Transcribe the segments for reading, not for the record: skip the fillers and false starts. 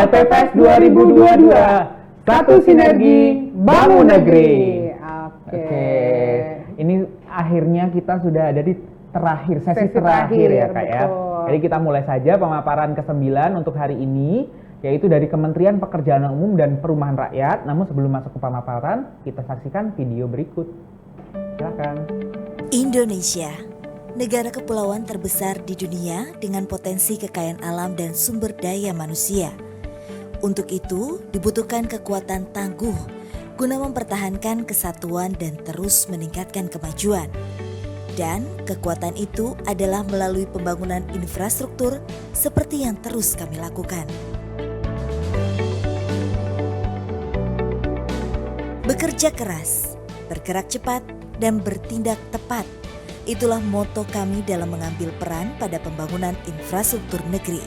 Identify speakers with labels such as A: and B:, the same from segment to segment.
A: LPFest 2022. Satu sinergi bangun negeri.
B: Oke. Ini akhirnya kita sudah ada di sesi terakhir ya Kak ya. Jadi kita mulai saja pemaparan ke-9 untuk hari ini, yaitu dari Kementerian Pekerjaan Umum dan Perumahan Rakyat. Namun sebelum masuk ke pemaparan, kita saksikan video berikut. Silakan.
C: Indonesia, negara kepulauan terbesar di dunia dengan potensi kekayaan alam dan sumber daya manusia. Untuk itu, dibutuhkan kekuatan tangguh guna mempertahankan kesatuan dan terus meningkatkan kemajuan. Dan kekuatan itu adalah melalui pembangunan infrastruktur seperti yang terus kami lakukan. Bekerja keras, bergerak cepat, dan bertindak tepat. Itulah moto kami dalam mengambil peran pada pembangunan infrastruktur negeri.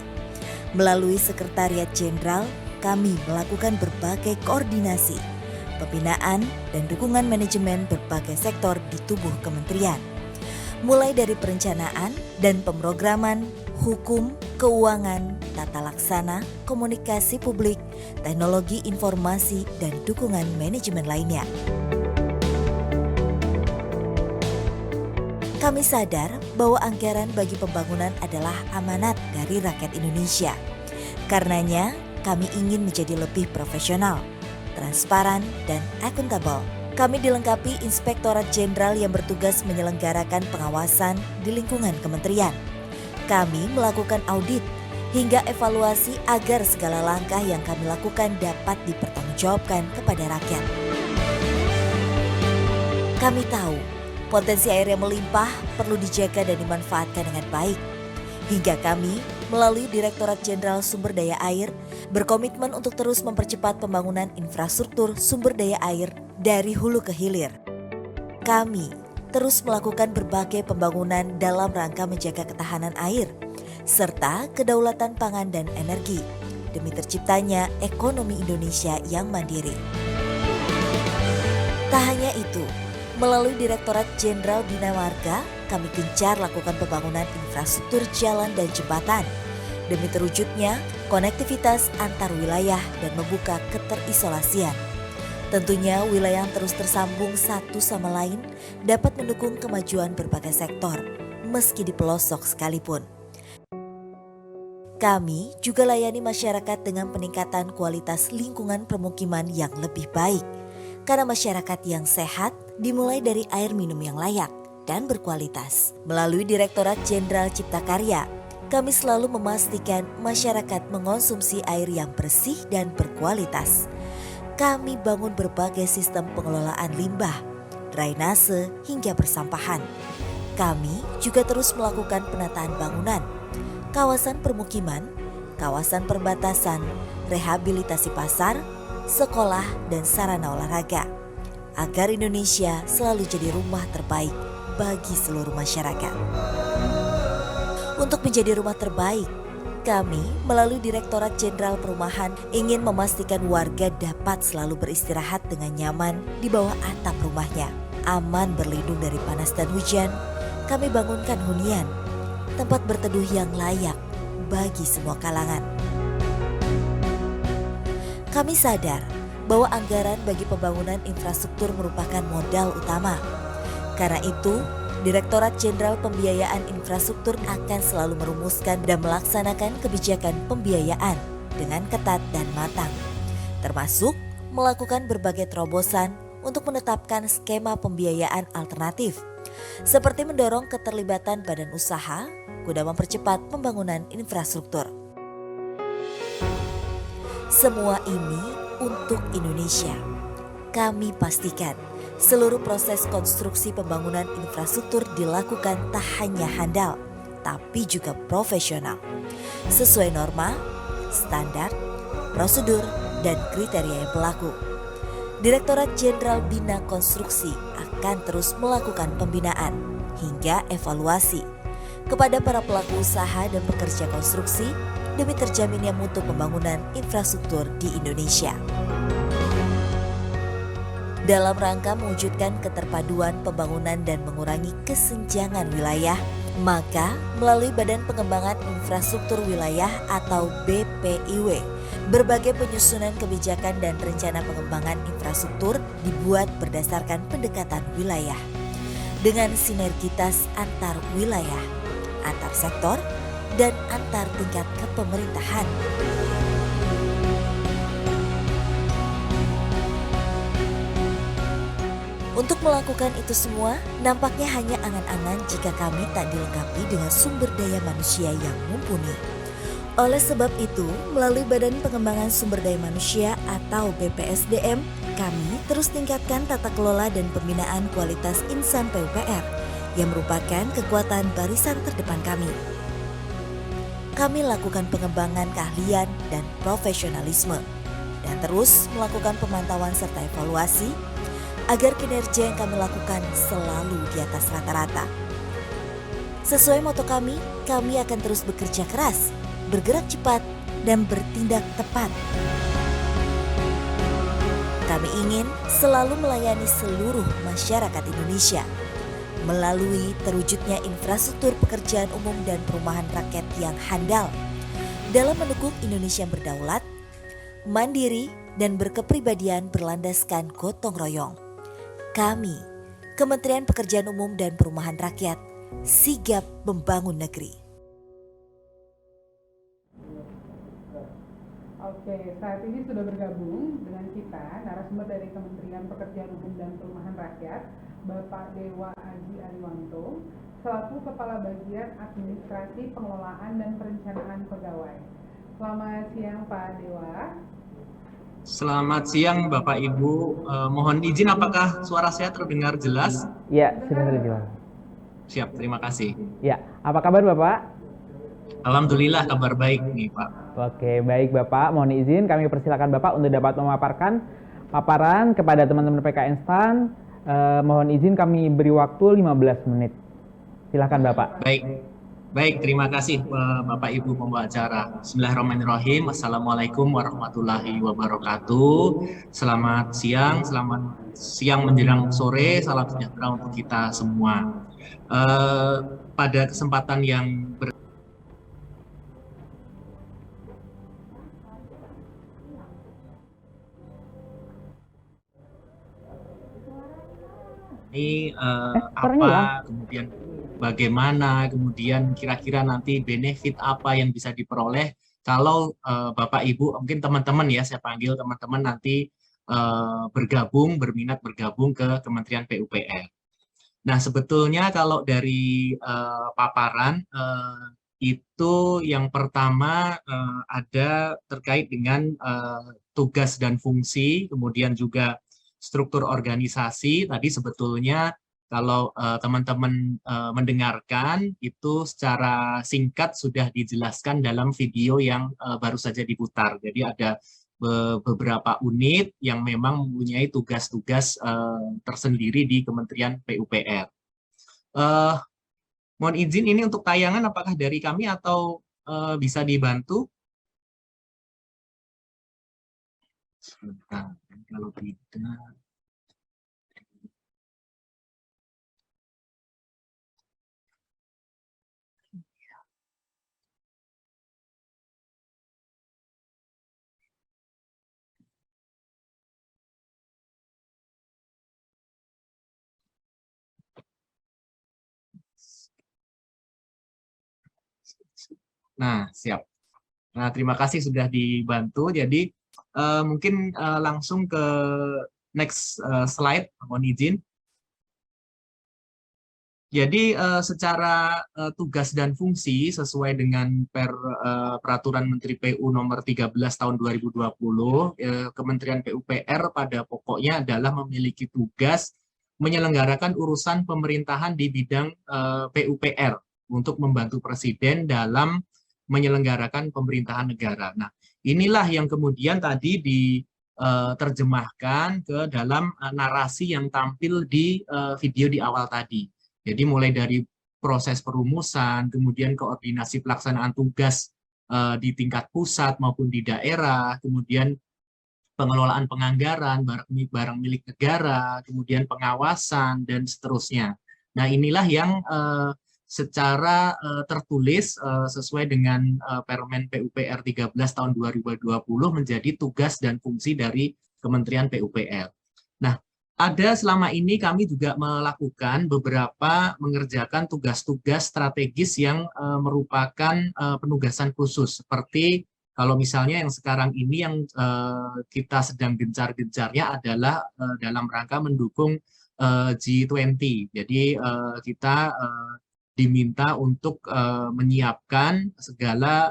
C: Melalui Sekretariat Jenderal, kami melakukan berbagai koordinasi, pembinaan, dan dukungan manajemen berbagai sektor di tubuh kementerian. Mulai dari perencanaan dan pemrograman, hukum, keuangan, tata laksana, komunikasi publik, teknologi informasi, dan dukungan manajemen lainnya. Kami sadar bahwa anggaran bagi pembangunan adalah amanat dari rakyat Indonesia. Karenanya, kami ingin menjadi lebih profesional, transparan, dan akuntabel. Kami dilengkapi Inspektorat Jenderal yang bertugas menyelenggarakan pengawasan di lingkungan kementerian. Kami melakukan audit hingga evaluasi agar segala langkah yang kami lakukan dapat dipertanggungjawabkan kepada rakyat. Kami tahu potensi air yang melimpah perlu dijaga dan dimanfaatkan dengan baik. Hingga kami, melalui Direktorat Jenderal Sumber Daya Air, berkomitmen untuk terus mempercepat pembangunan infrastruktur sumber daya air dari hulu ke hilir. Kami terus melakukan berbagai pembangunan dalam rangka menjaga ketahanan air, serta kedaulatan pangan dan energi, demi terciptanya ekonomi Indonesia yang mandiri. Tak hanya itu, melalui Direktorat Jenderal Bina Marga, kami gencar lakukan pembangunan infrastruktur jalan dan jembatan demi terwujudnya konektivitas antar wilayah dan membuka keterisolasian. Tentunya wilayah yang terus tersambung satu sama lain dapat mendukung kemajuan berbagai sektor, meski di pelosok sekalipun. Kami juga layani masyarakat dengan peningkatan kualitas lingkungan permukiman yang lebih baik. Karena masyarakat yang sehat dimulai dari air minum yang layak dan berkualitas. Melalui Direktorat Jenderal Cipta Karya, kami selalu memastikan masyarakat mengonsumsi air yang bersih dan berkualitas. Kami bangun berbagai sistem pengelolaan limbah, drainase, hingga persampahan. Kami juga terus melakukan penataan bangunan, kawasan permukiman, kawasan perbatasan, rehabilitasi pasar, sekolah, dan sarana olahraga, agar Indonesia selalu jadi rumah terbaik bagi seluruh masyarakat. Untuk menjadi rumah terbaik, kami melalui Direktorat Jenderal Perumahan ingin memastikan warga dapat selalu beristirahat dengan nyaman di bawah atap rumahnya. Aman berlindung dari panas dan hujan, kami bangunkan hunian, tempat berteduh yang layak bagi semua kalangan. Kami sadar bahwa anggaran bagi pembangunan infrastruktur merupakan modal utama. Karena itu, Direktorat Jenderal Pembiayaan Infrastruktur akan selalu merumuskan dan melaksanakan kebijakan pembiayaan dengan ketat dan matang, termasuk melakukan berbagai terobosan untuk menetapkan skema pembiayaan alternatif, seperti mendorong keterlibatan badan usaha guna mempercepat pembangunan infrastruktur. Semua ini untuk Indonesia. Kami pastikan seluruh proses konstruksi pembangunan infrastruktur dilakukan tak hanya handal, tapi juga profesional, sesuai norma, standar, prosedur, dan kriteria yang berlaku. Direktorat Jenderal Bina Konstruksi akan terus melakukan pembinaan hingga evaluasi kepada para pelaku usaha dan pekerja konstruksi demi terjaminnya mutu pembangunan infrastruktur di Indonesia. Dalam rangka mewujudkan keterpaduan pembangunan dan mengurangi kesenjangan wilayah, Maka, melalui Badan Pengembangan Infrastruktur Wilayah atau BPIW, berbagai penyusunan kebijakan dan rencana pengembangan infrastruktur dibuat berdasarkan pendekatan wilayah. Dengan sinergitas antar wilayah, antar sektor, dan antar tingkat kepemerintahan. Untuk melakukan itu semua, nampaknya hanya angan-angan jika kami tak dilengkapi dengan sumber daya manusia yang mumpuni. Oleh sebab itu, melalui Badan Pengembangan Sumber Daya Manusia atau BPSDM, kami terus tingkatkan tata kelola dan pembinaan kualitas insan PUPR yang merupakan kekuatan barisan terdepan kami. Kami lakukan pengembangan keahlian dan profesionalisme, dan terus melakukan pemantauan serta evaluasi agar kinerja yang kami lakukan selalu di atas rata-rata. Sesuai moto kami akan terus bekerja keras, bergerak cepat, dan bertindak tepat. Kami ingin selalu melayani seluruh masyarakat Indonesia melalui terwujudnya infrastruktur pekerjaan umum dan perumahan rakyat yang handal dalam mendukung Indonesia yang berdaulat, mandiri, dan berkepribadian berlandaskan gotong royong. Kami, Kementerian Pekerjaan Umum dan Perumahan Rakyat, sigap membangun negeri.
A: Oke, saat ini sudah bergabung dengan kita narasumber dari Kementerian Pekerjaan Umum dan Perumahan Rakyat, Bapak Dewa Aji Ariwanto, selaku Kepala Bagian Administrasi Pengelolaan dan Perencanaan Pegawai. Selamat siang Pak Dewa.
D: Selamat siang Bapak Ibu, mohon izin apakah suara saya terdengar jelas?
B: Ya, sudah terjelas.
D: Siap, terima kasih.
B: Ya, apa kabar Bapak?
D: Alhamdulillah kabar baik nih Pak.
B: Oke, baik Bapak. Mohon izin kami persilakan Bapak untuk dapat memaparkan paparan kepada teman-teman PK Instan. Mohon izin kami beri waktu 15 menit. Silakan Bapak.
D: Baik, terima kasih Bapak Ibu pembawa acara. Bismillahirrahmanirrahim. Assalamualaikum warahmatullahi wabarakatuh. Selamat siang menjelang sore. Salam sejahtera untuk kita semua. Pada kesempatan yang ini apa, kemudian bagaimana, kemudian kira-kira nanti benefit apa yang bisa diperoleh kalau Bapak Ibu, mungkin teman-teman ya, saya panggil teman-teman nanti berminat bergabung ke Kementerian PUPR. Nah, sebetulnya kalau dari paparan itu yang pertama ada terkait dengan tugas dan fungsi, kemudian juga struktur organisasi. Tadi sebetulnya kalau teman-teman mendengarkan itu secara singkat sudah dijelaskan dalam video yang baru saja diputar. Jadi ada beberapa unit yang memang mempunyai tugas-tugas tersendiri di Kementerian PUPR. Mohon izin ini untuk tayangan apakah dari kami atau bisa dibantu? Sebentar, kalau tidak. Nah, siap. Nah, terima kasih sudah dibantu. Jadi, mungkin langsung ke next slide, mohon izin. Jadi, secara tugas dan fungsi sesuai dengan Peraturan Menteri PU nomor 13 tahun 2020, Kementerian PUPR pada pokoknya adalah memiliki tugas menyelenggarakan urusan pemerintahan di bidang PUPR untuk membantu Presiden dalam menyelenggarakan pemerintahan negara. Nah, inilah yang kemudian tadi diterjemahkan ke dalam narasi yang tampil di video di awal tadi. Jadi mulai dari proses perumusan, kemudian koordinasi pelaksanaan tugas di tingkat pusat maupun di daerah, kemudian pengelolaan penganggaran, barang milik negara, kemudian pengawasan, dan seterusnya. Nah, inilah yang secara tertulis sesuai dengan Permen PUPR 13 tahun 2020 menjadi tugas dan fungsi dari Kementerian PUPR. Nah, ada selama ini kami juga melakukan mengerjakan tugas-tugas strategis yang merupakan penugasan khusus, seperti kalau misalnya yang sekarang ini yang kita sedang gencar-gencarnya adalah dalam rangka mendukung G20. Jadi kita diminta untuk menyiapkan segala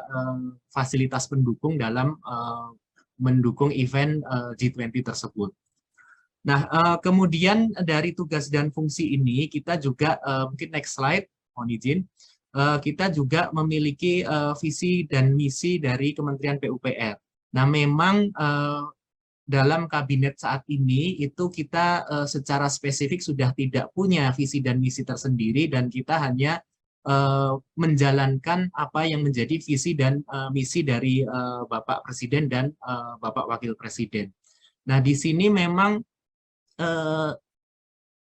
D: fasilitas pendukung dalam mendukung event G20 tersebut. Nah, kemudian dari tugas dan fungsi ini kita juga mungkin next slide, mohon izin, kita juga memiliki visi dan misi dari Kementerian PUPR. Nah, memang dalam kabinet saat ini itu kita secara spesifik sudah tidak punya visi dan misi tersendiri, dan kita hanya menjalankan apa yang menjadi visi dan misi dari Bapak Presiden dan Bapak Wakil Presiden. Nah, di sini memang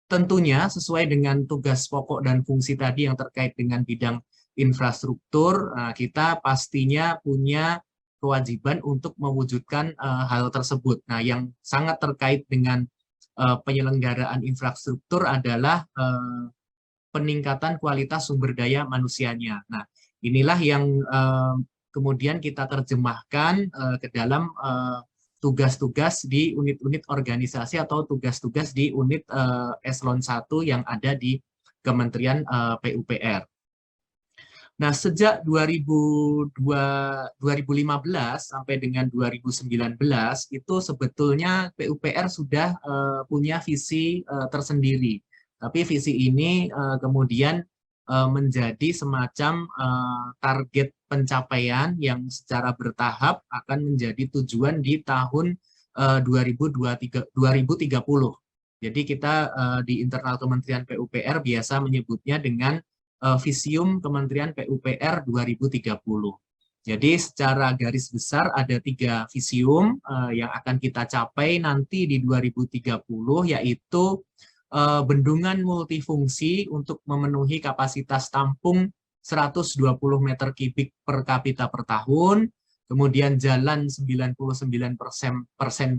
D: tentunya sesuai dengan tugas pokok dan fungsi tadi yang terkait dengan bidang infrastruktur, kita pastinya punya kewajiban untuk mewujudkan hal tersebut. Nah, yang sangat terkait dengan penyelenggaraan infrastruktur adalah peningkatan kualitas sumber daya manusianya. Nah, inilah yang kemudian kita terjemahkan ke dalam tugas-tugas di unit-unit organisasi atau tugas-tugas di unit eselon 1 yang ada di Kementerian PUPR. Nah, sejak 2015 sampai dengan 2019 itu sebetulnya PUPR sudah punya visi tersendiri. Tapi visi ini kemudian menjadi semacam target pencapaian yang secara bertahap akan menjadi tujuan di tahun 2030. Jadi kita di internal Kementerian PUPR biasa menyebutnya dengan Visium Kementerian PUPR 2030. Jadi secara garis besar ada 3 visium yang akan kita capai nanti di 2030, yaitu bendungan multifungsi untuk memenuhi kapasitas tampung 120 meter kubik per kapita per tahun, kemudian jalan 99%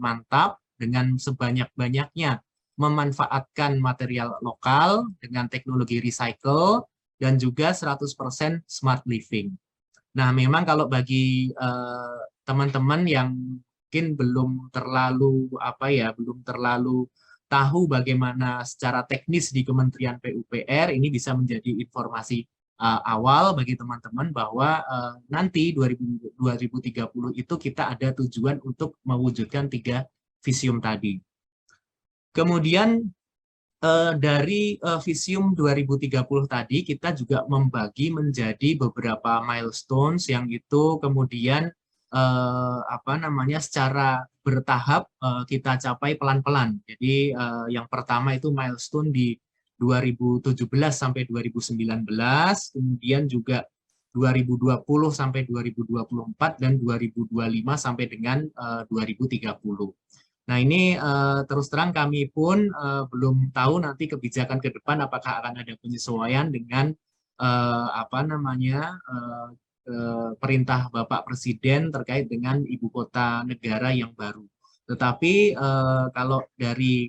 D: mantap dengan sebanyak-banyaknya memanfaatkan material lokal dengan teknologi recycle, dan juga 100% smart living. Nah, memang kalau bagi teman-teman yang mungkin belum terlalu tahu bagaimana secara teknis di Kementerian PUPR, ini bisa menjadi informasi awal bagi teman-teman bahwa nanti 2030 itu kita ada tujuan untuk mewujudkan 3 visium tadi. Kemudian dari visium 2030 tadi kita juga membagi menjadi beberapa milestones yang itu kemudian secara bertahap kita capai pelan-pelan. Jadi yang pertama itu milestone di 2017 sampai 2019, kemudian juga 2020 sampai 2024, dan 2025 sampai dengan 2030. Nah, ini terus terang kami pun belum tahu nanti kebijakan ke depan apakah akan ada penyesuaian dengan perintah Bapak Presiden terkait dengan ibu kota negara yang baru. Tetapi kalau dari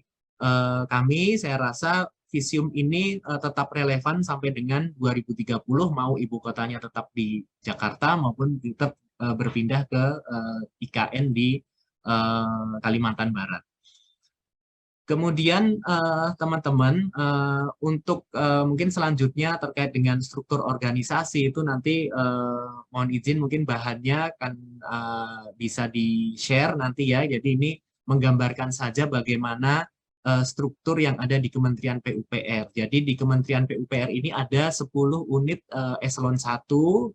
D: kami, saya rasa visium ini tetap relevan sampai dengan 2030, mau ibu kotanya tetap di Jakarta maupun tetap berpindah ke IKN di Kalimantan Barat. Kemudian teman-teman, untuk mungkin selanjutnya terkait dengan struktur organisasi itu nanti mohon izin mungkin bahannya akan bisa di-share nanti ya. Jadi ini menggambarkan saja bagaimana struktur yang ada di Kementerian PUPR. Jadi di Kementerian PUPR ini ada 10 unit eselon 1,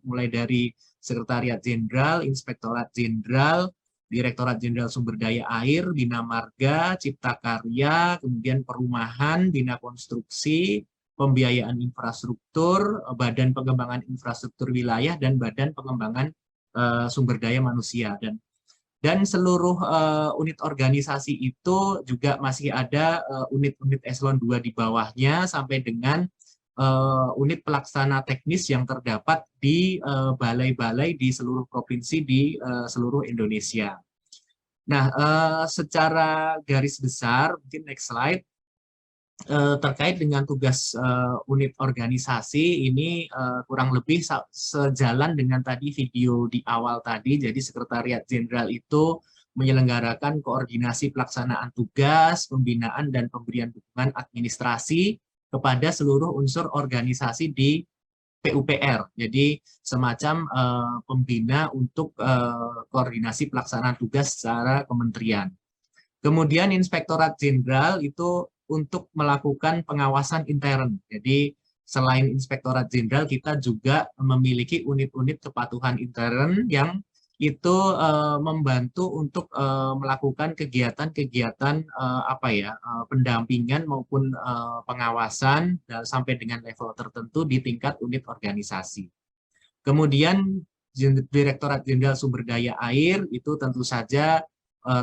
D: mulai dari Sekretariat Jenderal, Inspektorat Jenderal, Direktorat Jenderal Sumber Daya Air, Bina Marga, Cipta Karya, kemudian Perumahan, Bina Konstruksi, Pembiayaan Infrastruktur, Badan Pengembangan Infrastruktur Wilayah, dan Badan Pengembangan Sumber Daya Manusia. Dan seluruh unit organisasi itu juga masih ada unit-unit eselon 2 di bawahnya sampai dengan unit pelaksana teknis yang terdapat di balai-balai di seluruh provinsi di seluruh Indonesia. Nah, secara garis besar, mungkin next slide, terkait dengan tugas unit organisasi ini kurang lebih sejalan dengan tadi video di awal tadi. Jadi Sekretariat Jenderal itu menyelenggarakan koordinasi pelaksanaan tugas, pembinaan, dan pemberian dukungan administrasi kepada seluruh unsur organisasi di PUPR. Jadi semacam pembina untuk koordinasi pelaksanaan tugas secara kementerian. Kemudian Inspektorat Jenderal itu untuk melakukan pengawasan intern. Jadi selain Inspektorat Jenderal, kita juga memiliki unit-unit kepatuhan intern yang itu membantu untuk melakukan kegiatan-kegiatan pendampingan maupun pengawasan sampai dengan level tertentu di tingkat unit organisasi. Kemudian Direktorat Jenderal Sumber Daya Air itu tentu saja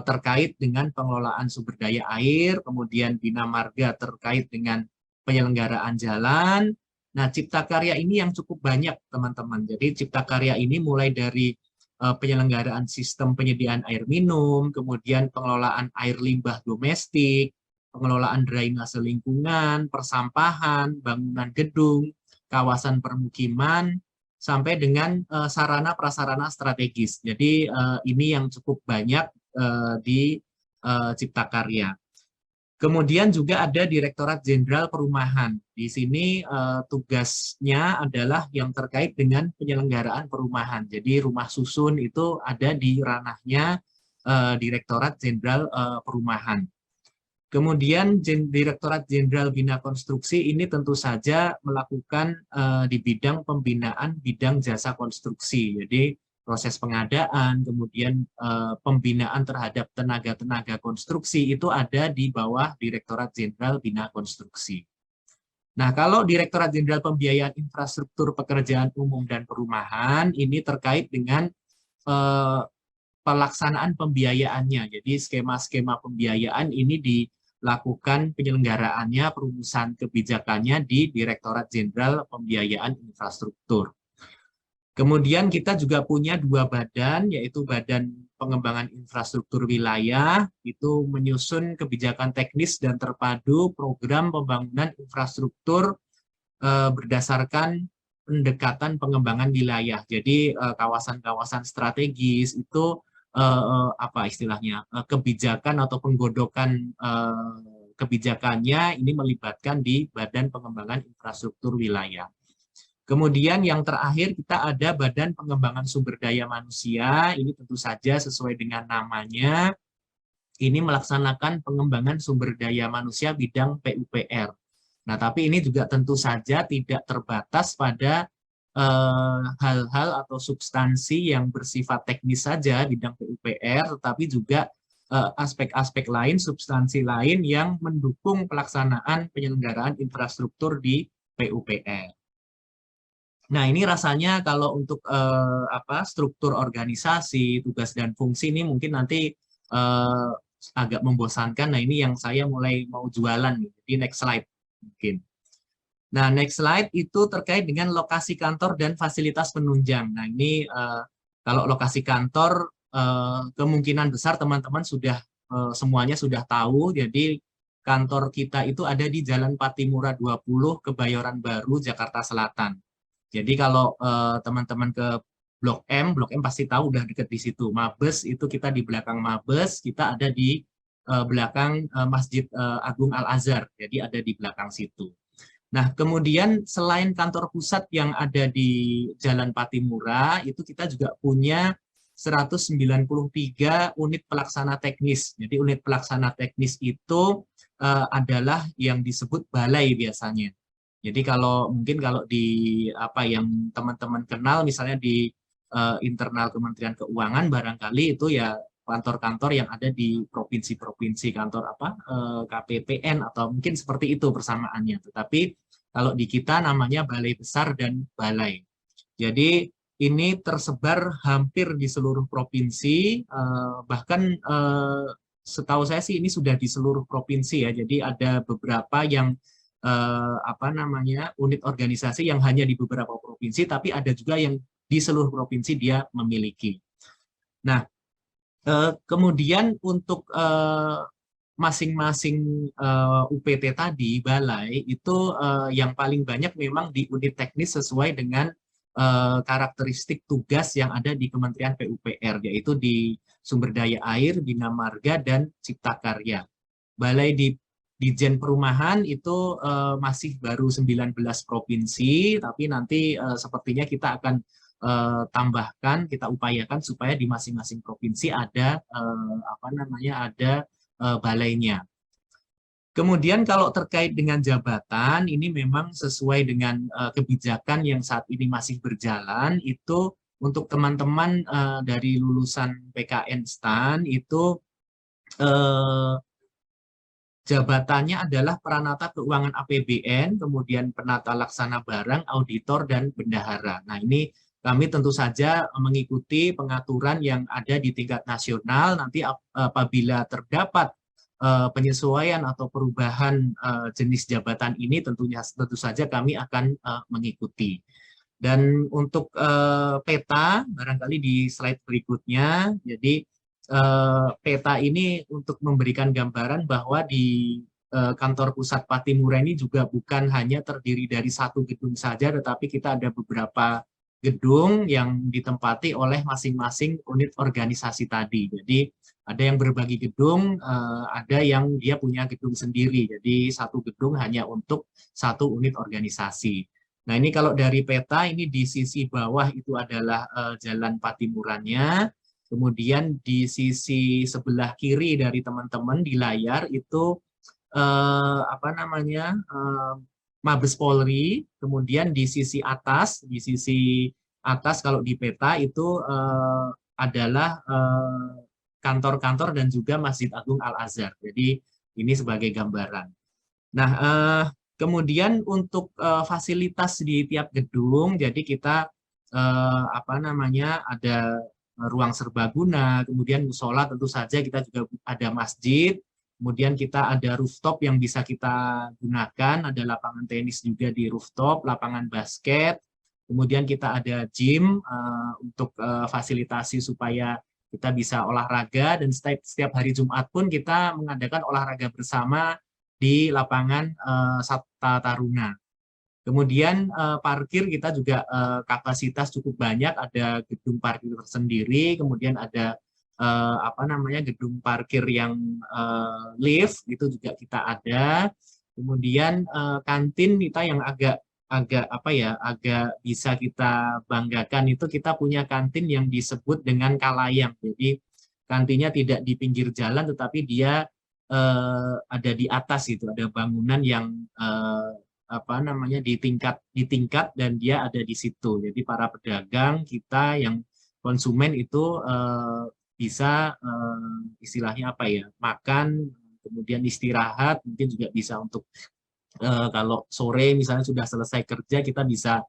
D: terkait dengan pengelolaan sumber daya air, kemudian Bina Marga terkait dengan penyelenggaraan jalan. Nah, Cipta Karya ini yang cukup banyak, teman-teman. Jadi Cipta Karya ini mulai dari penyelenggaraan sistem penyediaan air minum, kemudian pengelolaan air limbah domestik, pengelolaan drainase lingkungan, persampahan, bangunan gedung, kawasan permukiman, sampai dengan sarana prasarana strategis. Jadi ini yang cukup banyak di Cipta Karya. Kemudian juga ada Direktorat Jenderal Perumahan. Di sini tugasnya adalah yang terkait dengan penyelenggaraan perumahan. Jadi rumah susun itu ada di ranahnya Direktorat Jenderal Perumahan. Kemudian Direktorat Jenderal Bina Konstruksi ini tentu saja melakukan di bidang pembinaan bidang jasa konstruksi. Jadi proses pengadaan, kemudian pembinaan terhadap tenaga-tenaga konstruksi itu ada di bawah Direktorat Jenderal Bina Konstruksi. Nah, kalau Direktorat Jenderal Pembiayaan Infrastruktur Pekerjaan Umum dan Perumahan ini terkait dengan pelaksanaan pembiayaannya. Jadi skema-skema pembiayaan ini dilakukan penyelenggaraannya, perumusan kebijakannya di Direktorat Jenderal Pembiayaan Infrastruktur. Kemudian kita juga punya dua badan, yaitu Badan Pengembangan Infrastruktur Wilayah, itu menyusun kebijakan teknis dan terpadu program pembangunan infrastruktur berdasarkan pendekatan pengembangan wilayah. Jadi kawasan-kawasan strategis itu kebijakan atau penggodokan kebijakannya ini melibatkan di Badan Pengembangan Infrastruktur Wilayah. Kemudian yang terakhir kita ada Badan Pengembangan Sumber Daya Manusia, ini tentu saja sesuai dengan namanya, ini melaksanakan pengembangan sumber daya manusia bidang PUPR. Nah, tapi ini juga tentu saja tidak terbatas pada hal-hal atau substansi yang bersifat teknis saja bidang PUPR, tetapi juga aspek-aspek lain, substansi lain yang mendukung pelaksanaan penyelenggaraan infrastruktur di PUPR. Nah, ini rasanya kalau untuk struktur organisasi, tugas dan fungsi ini mungkin nanti agak membosankan. Nah, ini yang saya mulai mau jualan nih. Di next slide mungkin. Nah, next slide itu terkait dengan lokasi kantor dan fasilitas penunjang. Nah, ini kalau lokasi kantor kemungkinan besar teman-teman sudah semuanya sudah tahu. Jadi kantor kita itu ada di Jalan Patimura 20, Kebayoran Baru, Jakarta Selatan. Jadi kalau teman-teman ke Blok M pasti tahu udah deket di situ. Mabes itu kita di belakang Mabes, kita ada di belakang Masjid Agung Al-Azhar. Jadi ada di belakang situ. Nah, kemudian selain kantor pusat yang ada di Jalan Patimura, itu kita juga punya 193 unit pelaksana teknis. Jadi unit pelaksana teknis itu adalah yang disebut balai biasanya. Jadi mungkin kalau di yang teman-teman kenal misalnya di internal Kementerian Keuangan barangkali itu ya kantor-kantor yang ada di provinsi-provinsi, kantor KPPN atau mungkin seperti itu persamaannya. Tetapi kalau di kita namanya balai besar dan balai. Jadi ini tersebar hampir di seluruh provinsi, bahkan setahu saya sih ini sudah di seluruh provinsi ya. Jadi ada beberapa yang unit organisasi yang hanya di beberapa provinsi, tapi ada juga yang di seluruh provinsi dia memiliki. Nah, kemudian untuk masing-masing UPT tadi, balai, itu yang paling banyak memang di unit teknis sesuai dengan karakteristik tugas yang ada di Kementerian PUPR, yaitu di Sumber Daya Air, Bina Marga, dan Cipta Karya. Balai di Dijen Perumahan itu masih baru 19 provinsi, tapi nanti sepertinya kita akan tambahkan, kita upayakan supaya di masing-masing provinsi ada balainya. Kemudian kalau terkait dengan jabatan, ini memang sesuai dengan kebijakan yang saat ini masih berjalan, itu untuk teman-teman dari lulusan PKN STAN itu jabatannya adalah Peranata Keuangan APBN, kemudian Penata Laksana Barang, Auditor, dan Bendahara. Nah, ini kami tentu saja mengikuti pengaturan yang ada di tingkat nasional. Nanti apabila terdapat penyesuaian atau perubahan jenis jabatan ini, tentu saja kami akan mengikuti. Dan untuk peta, barangkali di slide berikutnya, jadi peta ini untuk memberikan gambaran bahwa di kantor pusat Patimura ini juga bukan hanya terdiri dari satu gedung saja, tetapi kita ada beberapa gedung yang ditempati oleh masing-masing unit organisasi tadi. Jadi ada yang berbagi gedung, ada yang dia punya gedung sendiri. Jadi satu gedung hanya untuk satu unit organisasi. Nah, ini kalau dari peta, ini di sisi bawah itu adalah Jalan Patimuranya. Kemudian di sisi sebelah kiri dari teman-teman di layar itu Mabes Polri. Kemudian di sisi atas kalau di peta itu adalah kantor-kantor dan juga Masjid Agung Al-Azhar. Jadi ini sebagai gambaran. Nah, kemudian untuk fasilitas di tiap gedung, jadi kita ada ruang serbaguna, kemudian musola tentu saja, kita juga ada masjid, kemudian kita ada rooftop yang bisa kita gunakan, ada lapangan tenis juga di rooftop, lapangan basket, kemudian kita ada gym untuk fasilitasi supaya kita bisa olahraga, dan setiap hari Jumat pun kita mengadakan olahraga bersama di lapangan Sabta Taruna. Kemudian parkir kita juga kapasitas cukup banyak, ada gedung parkir tersendiri, kemudian ada gedung parkir yang lift itu juga kita ada. Kemudian kantin kita yang agak bisa kita banggakan itu kita punya kantin yang disebut dengan Kalayang. Jadi kantinnya tidak di pinggir jalan tetapi dia ada di atas, itu ada bangunan yang di tingkat dan dia ada di situ. Jadi para pedagang kita yang konsumen itu bisa istilahnya makan, kemudian istirahat, mungkin juga bisa untuk kalau sore misalnya sudah selesai kerja kita bisa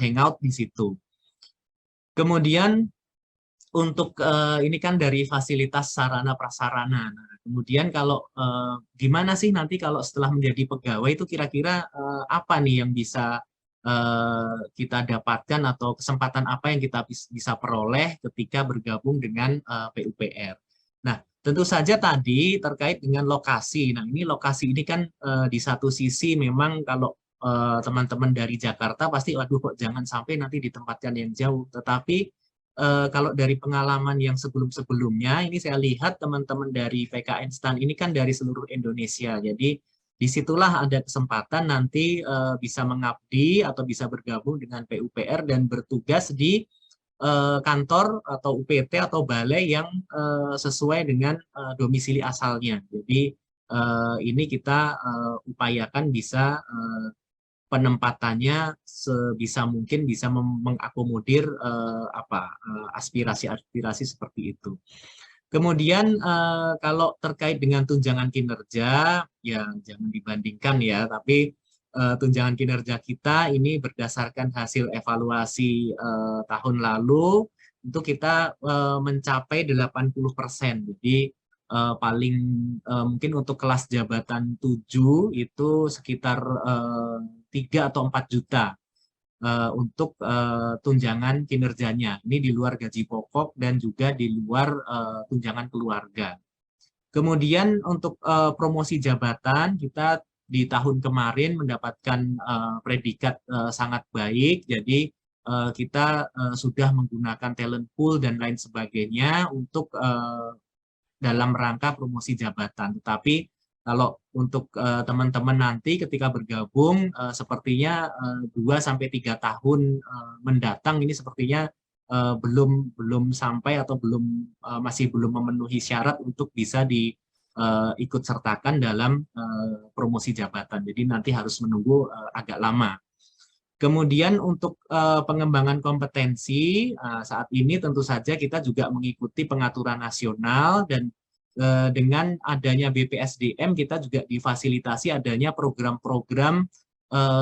D: hangout di situ. Kemudian untuk ini kan dari fasilitas sarana prasarana. Nah, kemudian kalau gimana sih nanti kalau setelah menjadi pegawai itu kira-kira apa nih yang bisa kita dapatkan atau kesempatan apa yang kita bisa peroleh ketika bergabung dengan PUPR. Nah, tentu saja tadi terkait dengan lokasi. Nah, ini lokasi ini kan di satu sisi memang kalau teman-teman dari Jakarta pasti waduh kok jangan sampai nanti ditempatkan yang jauh. Tetapi kalau dari pengalaman yang sebelum-sebelumnya, ini saya lihat teman-teman dari PKN STAN ini kan dari seluruh Indonesia. Jadi disitulah ada kesempatan nanti bisa mengabdi atau bisa bergabung dengan PUPR dan bertugas di kantor atau UPT atau balai yang sesuai dengan domisili asalnya. Jadi ini kita upayakan bisa penempatannya sebisa mungkin bisa mengakomodir aspirasi-aspirasi seperti itu. Kemudian kalau terkait dengan tunjangan kinerja, ya jangan dibandingkan ya, tapi tunjangan kinerja kita ini berdasarkan hasil evaluasi tahun lalu, itu kita mencapai 80%. Jadi paling mungkin untuk kelas jabatan 7 itu sekitar 3 atau 4 juta untuk tunjangan kinerjanya. Ini di luar gaji pokok dan juga di luar tunjangan keluarga. Kemudian untuk promosi jabatan, kita di tahun kemarin mendapatkan predikat sangat baik. Jadi kita sudah menggunakan talent pool dan lain sebagainya untuk dalam rangka promosi jabatan. Tetapi kalau untuk teman-teman nanti ketika bergabung, sepertinya 2-3 tahun mendatang ini sepertinya belum sampai atau masih belum memenuhi syarat untuk bisa diikut sertakan dalam promosi jabatan. Jadi nanti harus menunggu agak lama. Kemudian untuk pengembangan kompetensi, saat ini tentu saja kita juga mengikuti pengaturan nasional dan dengan adanya BPSDM kita juga difasilitasi adanya program-program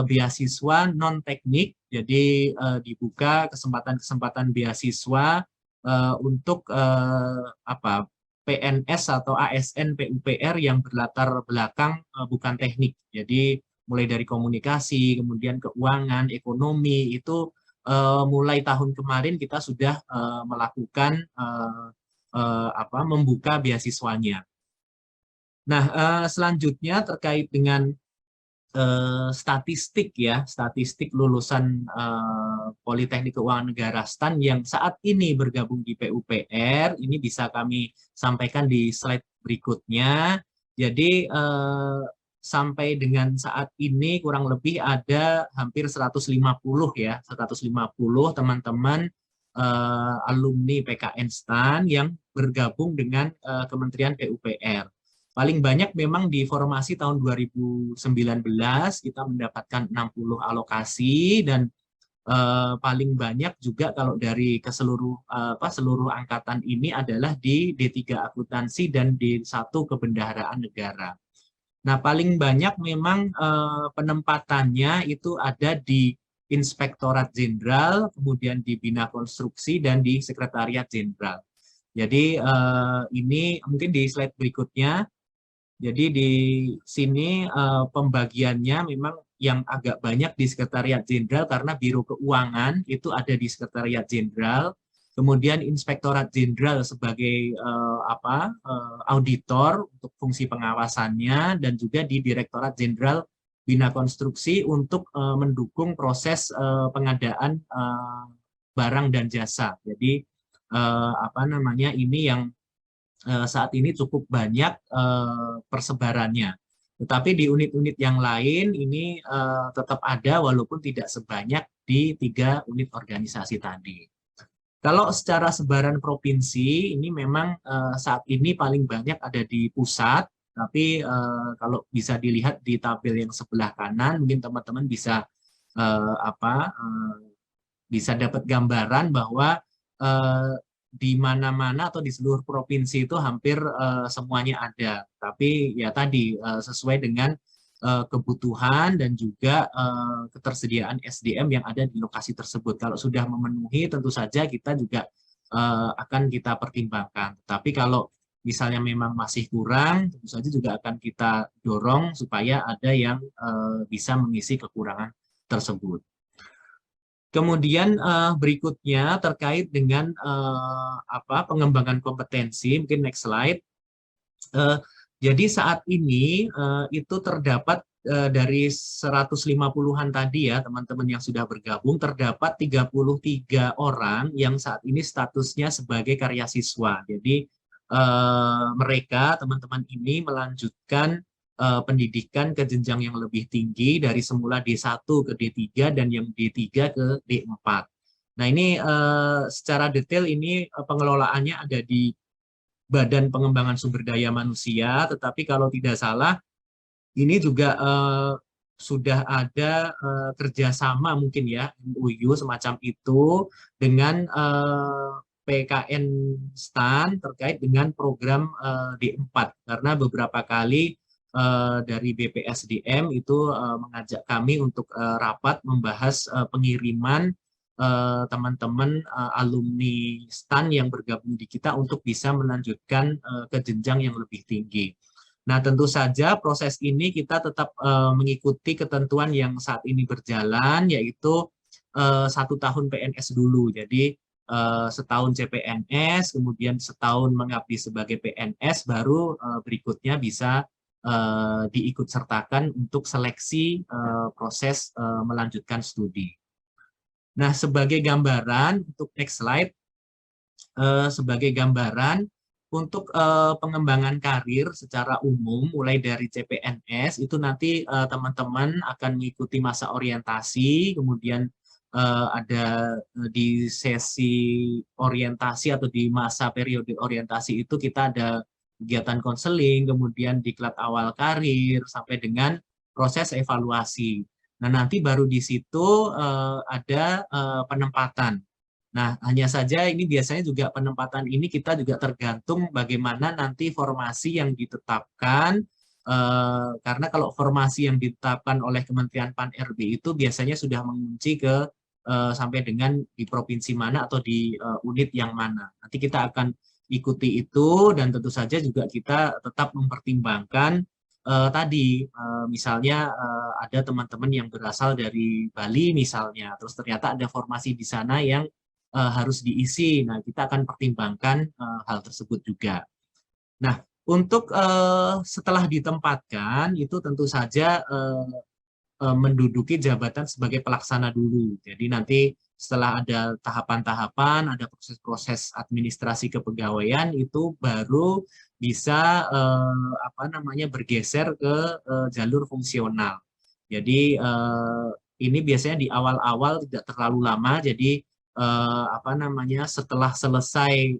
D: beasiswa non-teknik. Jadi dibuka kesempatan-kesempatan beasiswa untuk PNS atau ASN PUPR yang berlatar belakang bukan teknik. Jadi mulai dari komunikasi, kemudian keuangan, ekonomi, itu mulai tahun kemarin kita sudah melakukan membuka beasiswanya. Nah, selanjutnya terkait dengan statistik lulusan Politeknik Keuangan Negara STAN yang saat ini bergabung di PUPR, ini bisa kami sampaikan di slide berikutnya. Jadi sampai dengan saat ini kurang lebih ada hampir 150 teman-teman alumni PKN STAN yang bergabung dengan Kementerian PUPR. Paling banyak memang di formasi tahun 2019 kita mendapatkan 60 alokasi dan paling banyak juga kalau dari seluruh angkatan ini adalah di D3 Akuntansi dan D1 Kebendaharaan Negara. Nah, paling banyak memang penempatannya itu ada di Inspektorat Jenderal, kemudian di Bina Konstruksi, dan di Sekretariat Jenderal. Jadi ini mungkin di slide berikutnya. Jadi di sini pembagiannya memang yang agak banyak di Sekretariat Jenderal karena Biro Keuangan itu ada di Sekretariat Jenderal. Kemudian Inspektorat Jenderal sebagai auditor untuk fungsi pengawasannya, dan juga di Direktorat Jenderal Bina Konstruksi untuk mendukung proses pengadaan barang dan jasa. Jadi ini yang saat ini cukup banyak persebarannya. Tetapi di unit-unit yang lain ini tetap ada walaupun tidak sebanyak di 3 unit organisasi tadi. Kalau secara sebaran provinsi, ini memang saat ini paling banyak ada di pusat, tapi kalau bisa dilihat di tabel yang sebelah kanan, mungkin teman-teman bisa bisa dapat gambaran bahwa di mana-mana atau di seluruh provinsi itu hampir semuanya ada. Tapi ya tadi sesuai dengan kebutuhan dan juga ketersediaan SDM yang ada di lokasi tersebut. Kalau sudah memenuhi, tentu saja kita juga akan kita pertimbangkan. Tapi kalau misalnya memang masih kurang, tentu saja juga akan kita dorong supaya ada yang bisa mengisi kekurangan tersebut. Kemudian berikutnya terkait dengan pengembangan kompetensi, mungkin next slide. Jadi saat ini itu terdapat dari 150-an tadi ya teman-teman yang sudah bergabung, terdapat 33 orang yang saat ini statusnya sebagai karya siswa. Jadi mereka teman-teman ini melanjutkan pendidikan ke jenjang yang lebih tinggi dari semula D1 ke D3 dan yang D3 ke D4. Nah ini secara detail ini pengelolaannya ada di Badan Pengembangan Sumber Daya Manusia, tetapi kalau tidak salah ini juga sudah ada kerjasama mungkin ya, MOU semacam itu dengan PKN STAN terkait dengan program D4, karena beberapa kali dari BPSDM itu mengajak kami untuk rapat membahas pengiriman teman-teman alumni STAN yang bergabung di kita untuk bisa melanjutkan ke jenjang yang lebih tinggi. Nah, tentu saja proses ini kita tetap mengikuti ketentuan yang saat ini berjalan, yaitu 1 tahun PNS dulu. Jadi setahun CPNS, kemudian setahun mengabdi sebagai PNS, baru berikutnya bisa diikut sertakan untuk seleksi proses melanjutkan studi. Nah, sebagai gambaran, untuk next slide, sebagai gambaran, untuk pengembangan karir secara umum, mulai dari CPNS, itu nanti teman-teman akan mengikuti masa orientasi, kemudian ada di sesi orientasi atau di masa periode orientasi itu kita ada kegiatan konseling, kemudian diklat awal karir, sampai dengan proses evaluasi. Nah, nanti baru di situ ada penempatan. Nah, hanya saja ini biasanya juga penempatan ini kita juga tergantung bagaimana nanti formasi yang ditetapkan, karena kalau formasi yang ditetapkan oleh Kementerian Pan-RB itu biasanya sudah mengunci ke sampai dengan di provinsi mana atau di unit yang mana. Nanti kita akan ikuti itu, dan tentu saja juga kita tetap mempertimbangkan tadi misalnya ada teman-teman yang berasal dari Bali misalnya, terus ternyata ada formasi di sana yang harus diisi. Nah, kita akan pertimbangkan hal tersebut juga. Nah, untuk setelah ditempatkan itu tentu saja menduduki jabatan sebagai pelaksana dulu. Jadi nanti setelah ada tahapan-tahapan, ada proses-proses administrasi kepegawaian, itu baru bisa bergeser ke jalur fungsional. Jadi ini biasanya di awal-awal tidak terlalu lama. Jadi setelah selesai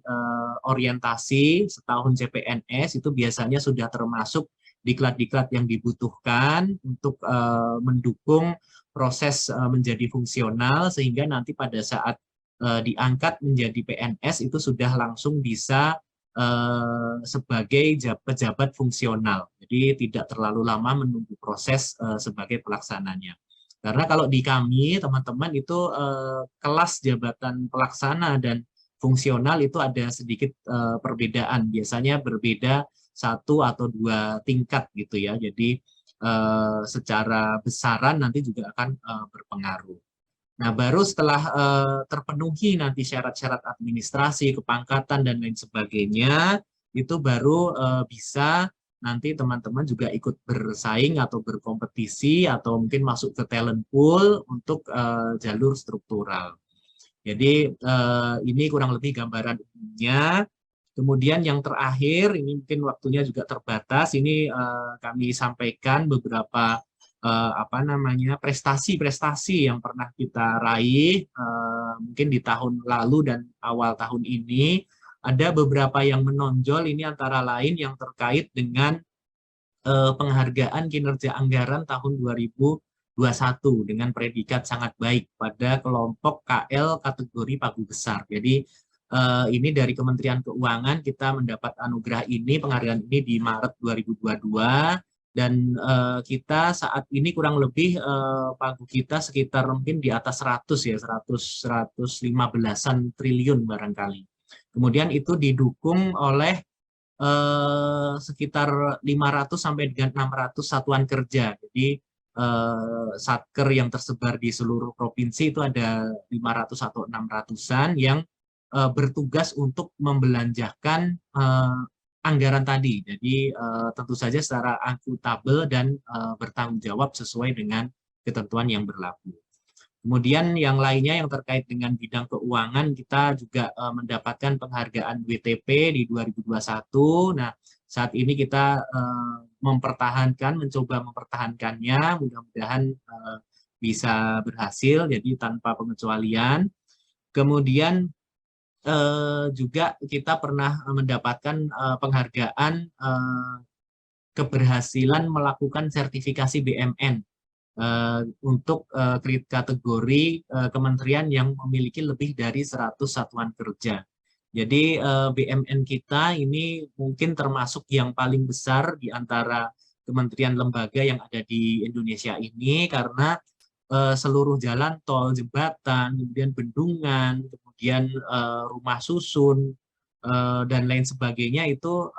D: orientasi setahun CPNS itu biasanya sudah termasuk diklat-diklat yang dibutuhkan untuk mendukung proses menjadi fungsional, sehingga nanti pada saat diangkat menjadi PNS itu sudah langsung bisa sebagai pejabat fungsional. Jadi tidak terlalu lama menunggu proses sebagai pelaksananya. Karena kalau di kami, teman-teman, itu kelas jabatan pelaksana dan fungsional itu ada sedikit perbedaan. Biasanya berbeda 1 atau 2 tingkat gitu ya. Jadi secara besaran nanti juga akan berpengaruh. Nah, baru setelah terpenuhi nanti syarat-syarat administrasi, kepangkatan, dan lain sebagainya, itu baru bisa nanti teman-teman juga ikut bersaing atau berkompetisi atau mungkin masuk ke talent pool untuk jalur struktural. Jadi ini kurang lebih gambaran umumnya. Kemudian yang terakhir, ini mungkin waktunya juga terbatas, ini kami sampaikan beberapa prestasi-prestasi yang pernah kita raih mungkin di tahun lalu dan awal tahun ini. Ada beberapa yang menonjol, ini antara lain yang terkait dengan penghargaan kinerja anggaran tahun 2021 dengan predikat sangat baik pada kelompok KL kategori pagu besar. Jadi ini dari Kementerian Keuangan kita mendapat anugerah ini, penghargaan ini di Maret 2022, dan kita saat ini kurang lebih pagu kita sekitar mungkin di atas 115-an triliun barangkali. Kemudian itu didukung oleh sekitar 500 sampai dengan 600 satuan kerja. Jadi satker yang tersebar di seluruh provinsi itu ada 500 atau 600-an yang bertugas untuk membelanjakan anggaran tadi. Jadi tentu saja secara akuntabel dan bertanggung jawab sesuai dengan ketentuan yang berlaku. Kemudian yang lainnya yang terkait dengan bidang keuangan, kita juga mendapatkan penghargaan WTP di 2021. Nah, saat ini kita mencoba mempertahankannya, mudah-mudahan bisa berhasil, jadi tanpa pengecualian. Kemudian juga kita pernah mendapatkan penghargaan keberhasilan melakukan sertifikasi BMN untuk kategori kementerian yang memiliki lebih dari 100 satuan kerja. Jadi BMN kita ini mungkin termasuk yang paling besar di antara kementerian lembaga yang ada di Indonesia ini, karena seluruh jalan tol, jembatan, kemudian bendungan, kemudian rumah susun dan lain sebagainya itu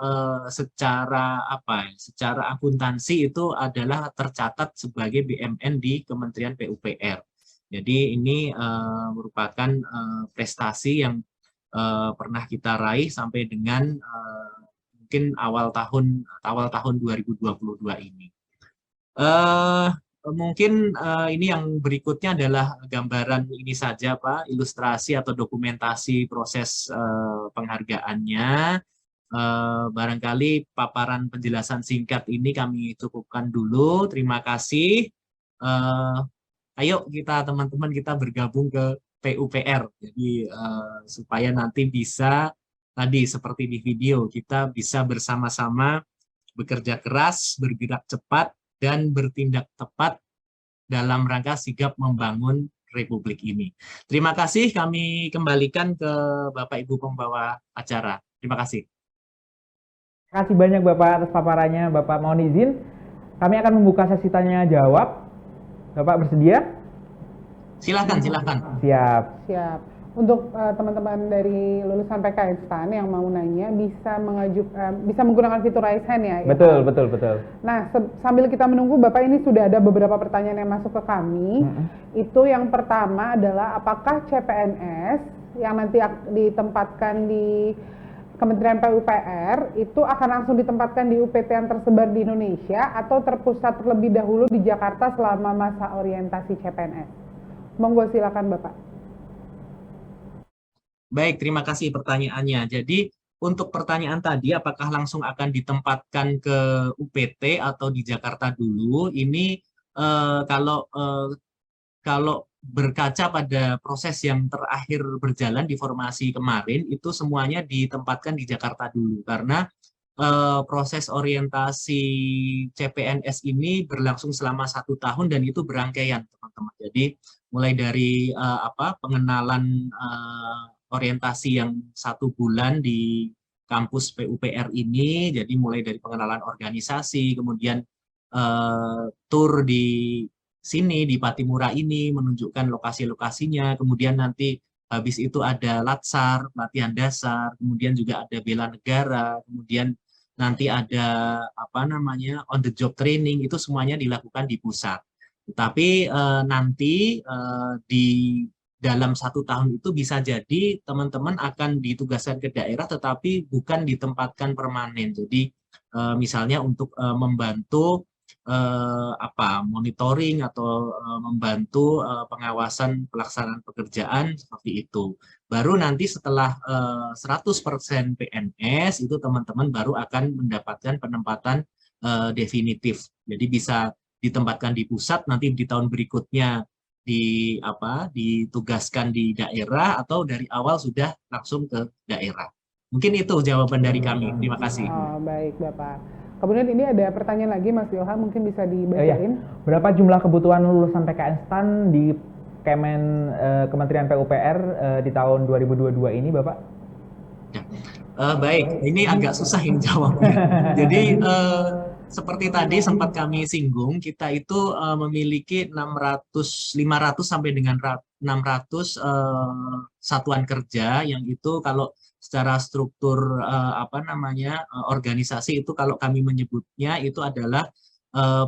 D: secara apa? Secara akuntansi itu adalah tercatat sebagai BMN di Kementerian PUPR. Jadi ini merupakan prestasi yang pernah kita raih sampai dengan mungkin awal tahun 2022 ini. Mungkin ini yang berikutnya adalah gambaran ini saja Pak, ilustrasi atau dokumentasi proses penghargaannya. Barangkali paparan penjelasan singkat ini kami cukupkan dulu. Terima kasih. Ayo kita teman-teman kita bergabung ke PUPR. Jadi supaya nanti bisa tadi seperti di video kita bisa bersama-sama bekerja keras, bergerak cepat, dan bertindak tepat dalam rangka sigap membangun Republik ini. Terima kasih, kami kembalikan ke Bapak Ibu pembawa acara. Terima kasih.
B: Terima kasih banyak Bapak atas paparannya. Bapak mohon izin, kami akan membuka sesi tanya jawab. Bapak bersedia?
D: Silakan, silakan.
B: Siap.
A: Siap. Untuk teman-teman dari lulusan PKN STAN yang mau nanya bisa bisa menggunakan fitur raise hand ya.
B: Betul,
A: ya,
B: betul.
A: Nah, sambil kita menunggu Bapak, ini sudah ada beberapa pertanyaan yang masuk ke kami. Itu yang pertama adalah apakah CPNS yang nanti ditempatkan di Kementerian PUPR itu akan langsung ditempatkan di UPT yang tersebar di Indonesia atau terpusat terlebih dahulu di Jakarta selama masa orientasi CPNS? Monggo silakan Bapak.
D: Baik, terima kasih pertanyaannya. Jadi untuk pertanyaan tadi, apakah langsung akan ditempatkan ke UPT atau di Jakarta dulu? Ini kalau berkaca pada proses yang terakhir berjalan di formasi kemarin, itu semuanya ditempatkan di Jakarta dulu. Karena proses orientasi CPNS ini berlangsung selama 1 tahun dan itu berangkaian, teman-teman. Jadi mulai dari pengenalan orientasi yang 1 bulan di kampus PUPR ini, jadi mulai dari pengenalan organisasi, kemudian tur di sini, di Patimura ini, menunjukkan lokasi-lokasinya, kemudian nanti habis itu ada latsar, latihan dasar, kemudian juga ada bela negara, kemudian nanti ada on the job training, itu semuanya dilakukan di pusat. Tetapi nanti di dalam 1 tahun itu bisa jadi teman-teman akan ditugaskan ke daerah tetapi bukan ditempatkan permanen. Jadi misalnya untuk membantu monitoring atau membantu pengawasan pelaksanaan pekerjaan seperti itu. Baru nanti setelah 100% PNS itu teman-teman baru akan mendapatkan penempatan definitif. Jadi bisa ditempatkan di pusat, nanti di tahun berikutnya ditugaskan di daerah atau dari awal sudah langsung ke daerah. Mungkin itu jawaban dari kami. Terima kasih.
A: Oh, baik Bapak. Kemudian ini ada pertanyaan lagi Mas Ilham, mungkin bisa dibacain.
B: Berapa jumlah kebutuhan lulusan PKN STAN di Kementerian PUPR di tahun 2022 ini Bapak?
D: Ya. Baik, ini agak susah ini jawabnya. Jadi seperti tadi sempat kami singgung, kita itu memiliki 500 sampai dengan 600 satuan kerja yang itu kalau secara struktur organisasi itu kalau kami menyebutnya itu adalah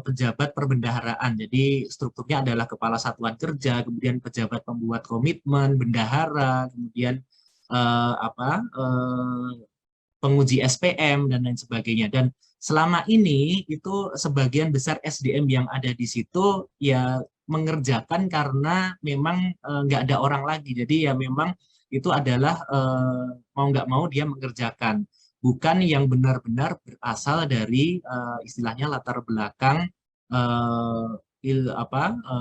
D: pejabat perbendaharaan. Jadi strukturnya adalah kepala satuan kerja, kemudian pejabat pembuat komitmen, bendahara, kemudian penguji SPM dan lain sebagainya. Dan selama ini itu sebagian besar SDM yang ada di situ ya mengerjakan karena memang nggak ada orang lagi. Jadi ya memang itu adalah mau nggak mau dia mengerjakan. Bukan yang benar-benar berasal dari istilahnya latar belakang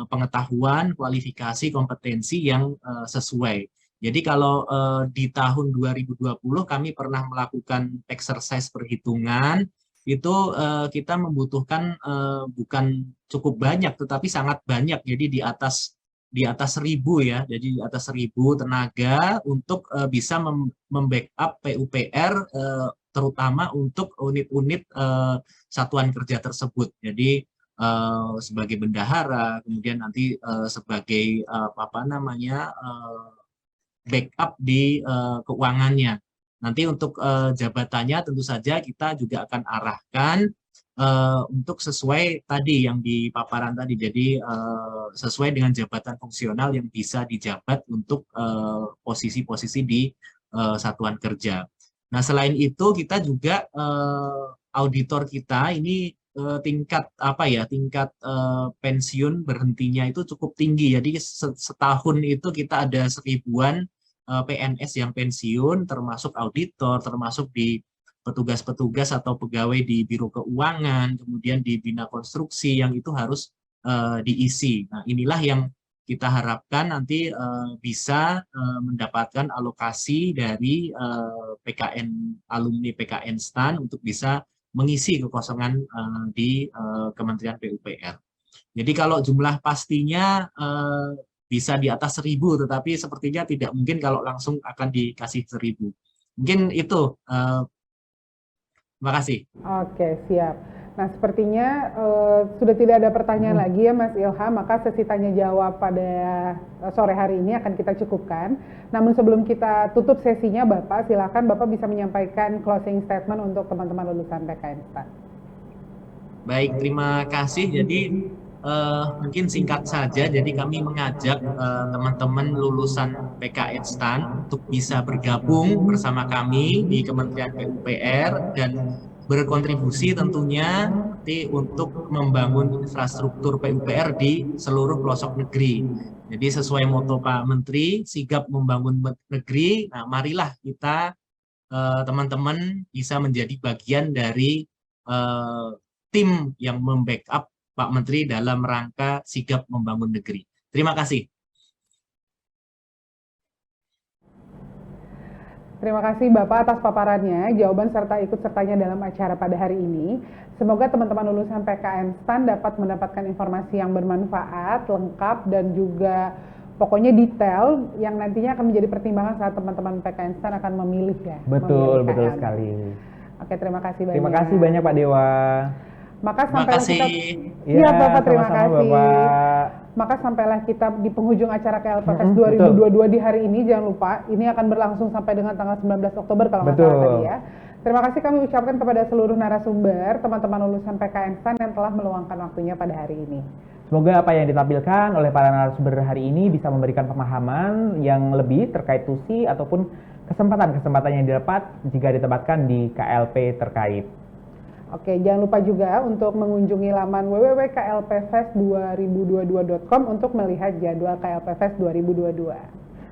D: pengetahuan, kualifikasi, kompetensi yang sesuai. Jadi kalau di tahun 2020 kami pernah melakukan exercise perhitungan, itu kita membutuhkan bukan cukup banyak tetapi sangat banyak, jadi di atas 1.000 ya, jadi di atas 1.000 tenaga untuk bisa membackup PUPR terutama untuk unit-unit satuan kerja tersebut. Jadi sebagai bendahara, kemudian nanti sebagai backup di keuangannya. Nanti untuk jabatannya tentu saja kita juga akan arahkan untuk sesuai tadi yang di paparan tadi. Jadi sesuai dengan jabatan fungsional yang bisa dijabat untuk posisi-posisi di satuan kerja. Nah, selain itu kita juga auditor kita ini tingkat pensiun berhentinya itu cukup tinggi. Jadi setahun itu kita ada 1000-an PNS yang pensiun, termasuk auditor, termasuk di petugas-petugas atau pegawai di Biro Keuangan, kemudian di Bina Konstruksi yang itu harus diisi. Nah, inilah yang kita harapkan nanti bisa mendapatkan alokasi dari alumni PKN STAN untuk bisa mengisi kekosongan di Kementerian PUPR. Jadi kalau jumlah pastinya bisa di atas 1000, tetapi sepertinya tidak mungkin kalau langsung akan dikasih 1000. Mungkin itu. Terima kasih.
A: Oke, siap. Nah, sepertinya sudah tidak ada pertanyaan lagi ya Mas Ilham, maka sesi tanya jawab pada sore hari ini akan kita cukupkan. Namun sebelum kita tutup sesinya, Bapak silakan Bapak bisa menyampaikan closing statement untuk teman-teman lulusan PKN STAN.
D: Baik, terima kasih. Jadi mungkin singkat saja, jadi kami mengajak teman-teman lulusan PKN STAN untuk bisa bergabung bersama kami di Kementerian PUPR dan berkontribusi tentunya nanti untuk membangun infrastruktur PUPR di seluruh pelosok negeri. Jadi sesuai moto Pak Menteri, sigap membangun negeri, nah marilah kita teman-teman bisa menjadi bagian dari tim yang membackup Pak Menteri dalam rangka sigap membangun negeri. Terima kasih.
A: Terima kasih Bapak atas paparannya, jawaban serta ikut sertanya dalam acara pada hari ini. Semoga teman-teman lulusan PKN STAN dapat mendapatkan informasi yang bermanfaat, lengkap, dan juga pokoknya detail yang nantinya akan menjadi pertimbangan saat teman-teman PKN STAN akan memilih ya.
B: Betul sekali.
A: Oke, terima kasih banyak.
B: Terima kasih banyak Pak Dewa.
A: Maka
D: Terima kasih.
A: Iya Bapak, terima kasih.
B: Bapak.
A: Maka sampailah kita di penghujung acara KLPFest 2022 di hari ini. Jangan lupa, ini akan berlangsung sampai dengan tanggal 19 Oktober kalau nggak salah tadi ya. Terima kasih kami ucapkan kepada seluruh narasumber, teman-teman lulusan PKN STAN yang telah meluangkan waktunya pada hari ini.
B: Semoga apa yang ditampilkan oleh para narasumber hari ini bisa memberikan pemahaman yang lebih terkait tusi ataupun kesempatan-kesempatan yang didapat jika ditempatkan di KLP terkait.
A: Oke, jangan lupa juga untuk mengunjungi laman www.klpfest2022.com untuk melihat jadwal KLPFest 2022.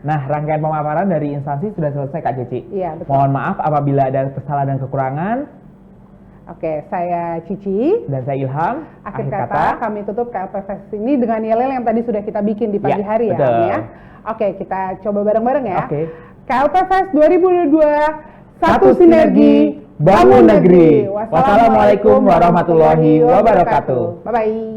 B: Nah, rangkaian pemaparan dari instansi sudah selesai Kak Cici.
A: Iya, betul.
B: Mohon maaf apabila ada kesalahan dan kekurangan.
A: Oke, saya Cici.
B: Dan saya Ilham.
A: Akhir kata, kami tutup KLPFest ini dengan yel-yel yang tadi sudah kita bikin di pagi hari ya, Am, ya. Oke, kita coba bareng-bareng ya.
B: Oke.
A: KLPFest 2022, satu sinergi,
B: bangun negeri. Wassalamualaikum warahmatullahi wabarakatuh.
A: Bye-bye.